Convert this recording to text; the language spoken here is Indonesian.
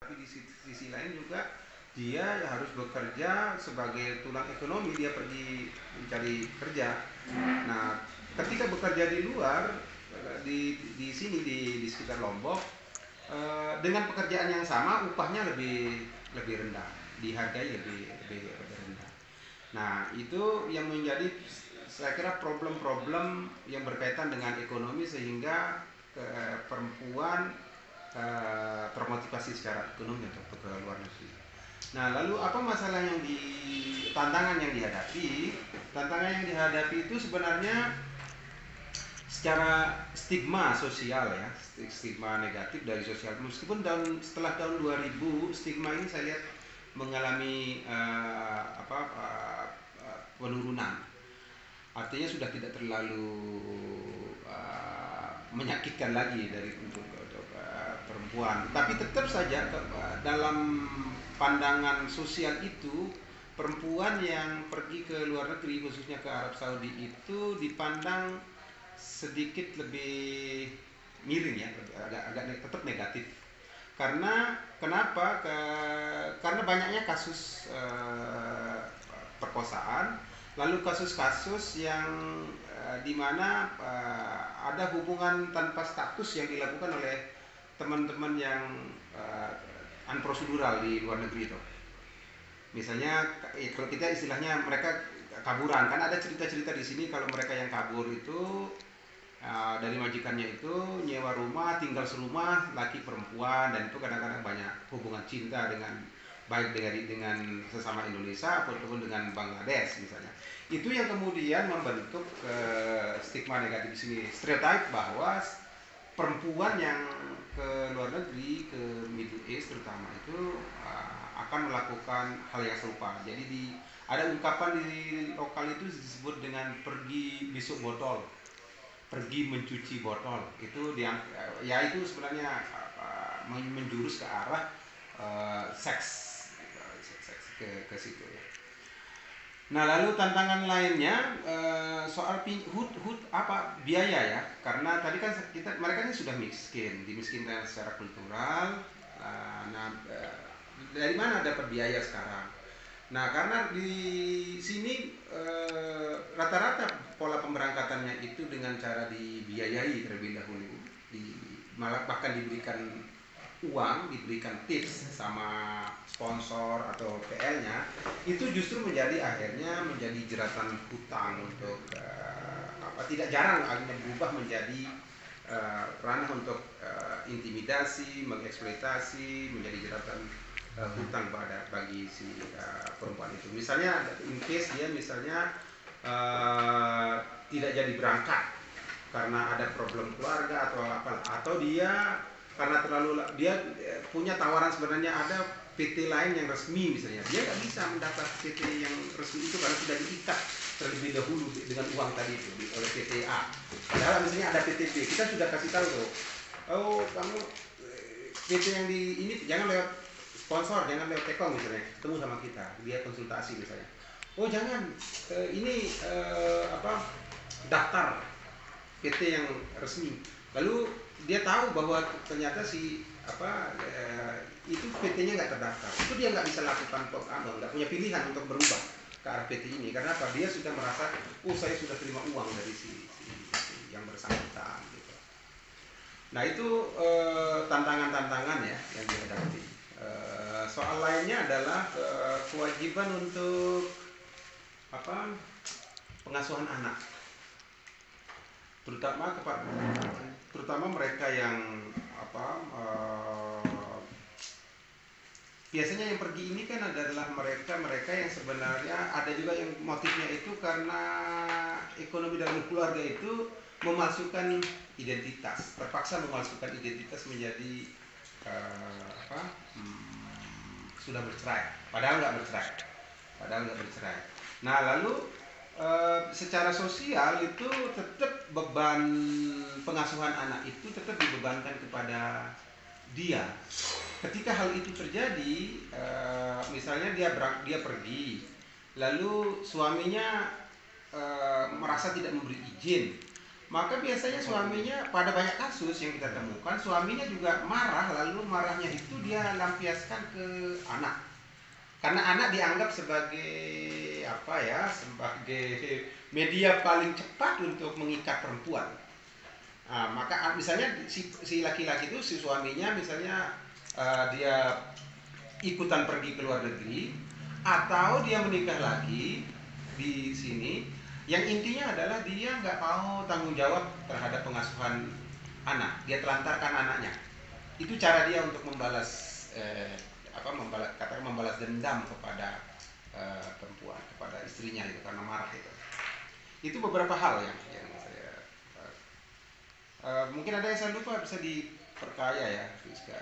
tapi di sisi lain juga dia harus bekerja sebagai tulang ekonomi, dia pergi mencari kerja. Nah, ketika bekerja di luar, di sini di sekitar Lombok, dengan pekerjaan yang sama upahnya lebih rendah, dihargai lebih rendah. Nah, itu yang menjadi saya kira problem-problem yang berkaitan dengan ekonomi, sehingga perempuan termotivasi secara ekonomi untuk ke luar negeri. Nah, lalu apa masalah tantangan yang dihadapi? Tantangan yang dihadapi itu sebenarnya secara stigma sosial ya, stigma negatif dari sosial. Meskipun setelah tahun 2000 stigma ini saya lihat mengalami penurunan. Artinya sudah tidak terlalu menyakitkan lagi untuk perempuan. Tapi tetap saja dalam pandangan sosial itu, perempuan yang pergi ke luar negeri, khususnya ke Arab Saudi, itu dipandang sedikit lebih miring ya, agak tetap negatif. Kenapa? Karena banyaknya kasus perkosaan, lalu kasus-kasus yang di mana ada hubungan tanpa status yang dilakukan oleh teman-teman yang unprosedural di luar negeri itu. Misalnya kalau kita istilahnya mereka kaburan, kan ada cerita-cerita di sini kalau mereka yang kabur itu dari majikannya itu nyewa rumah, tinggal serumah, laki perempuan, dan itu kadang-kadang banyak hubungan cinta baik dengan sesama Indonesia ataupun dengan Bangladesh misalnya. Itu yang kemudian membentuk stigma negatif di sini, stereotip bahwa perempuan yang ke luar negeri, ke Middle East terutama, itu akan melakukan hal yang serupa. Jadi ada ungkapan di lokal itu disebut dengan pergi bisuk botol, pergi mencuci botol. Itu ya itu sebenarnya menjurus ke arah seks ke situ ya. Nah, lalu tantangan lainnya soal biaya ya, karena tadi kan mereka ini sudah dimiskinkan secara kultural. Dari mana dapat biaya sekarang? Nah, karena di sini rata-rata pola pemberangkatannya itu dengan cara dibiayai terlebih dahulu, malah bahkan diberikan uang, diberikan tips sama sponsor atau PL-nya, itu justru akhirnya menjadi jeratan hutang untuk tidak jarang akhirnya berubah menjadi ranah untuk intimidasi, mengeksploitasi, menjadi jeratan hutang bagi si perempuan itu. Misalnya in case dia misalnya tidak jadi berangkat karena ada problem keluarga atau dia karena dia punya tawaran, sebenarnya ada PT lain yang resmi misalnya, dia nggak bisa mendapat PT yang resmi itu karena sudah diikat terlebih dahulu dengan uang tadi itu oleh PT A. Padahal misalnya ada PT B, kita sudah kasih tahu tuh, oh kamu PT yang di ini jangan lewat sponsor, jangan lewat Tekong misalnya, ketemu sama kita, dia konsultasi misalnya. Oh jangan, ini daftar PT yang resmi. Lalu dia tahu bahwa ternyata itu PT-nya nggak terdaftar, itu dia nggak bisa lakukan nggak punya pilihan untuk berubah ke arah PT ini. Karena apa? Dia sudah merasa, saya sudah terima uang dari si yang bersangkutan gitu. Nah, itu tantangan-tantangan ya yang dihadapi. Soal lainnya adalah kewajiban untuk pengasuhan anak, terutama mereka yang biasanya yang pergi ini kan adalah mereka yang sebenarnya ada juga yang motifnya itu karena ekonomi dalam keluarga itu memasukkan identitas, terpaksa memasukkan identitas menjadi sudah bercerai, padahal nggak bercerai. Nah, lalu secara sosial itu tetap beban pengasuhan anak itu tetap dibebankan kepada dia. Ketika hal itu terjadi, misalnya dia pergi, lalu suaminya merasa tidak memberi izin, Maka biasanya suaminya, pada banyak kasus yang kita temukan, suaminya juga marah, lalu marahnya itu dia lampiaskan ke anak. Karena anak dianggap sebagai apa ya, sebagai media paling cepat untuk mengikat perempuan. Maka misalnya si laki-laki itu, si suaminya misalnya dia ikutan pergi ke luar negeri, atau dia menikah lagi di sini, yang intinya adalah dia nggak mau tanggung jawab terhadap pengasuhan anak, dia telantarkan anaknya. Itu cara dia untuk membalas membalas dendam kepada perempuan, kepada istrinya itu, karena marah itu. Itu beberapa hal yang saya mungkin ada yang saya lupa, bisa diperkaya ya, Rizka.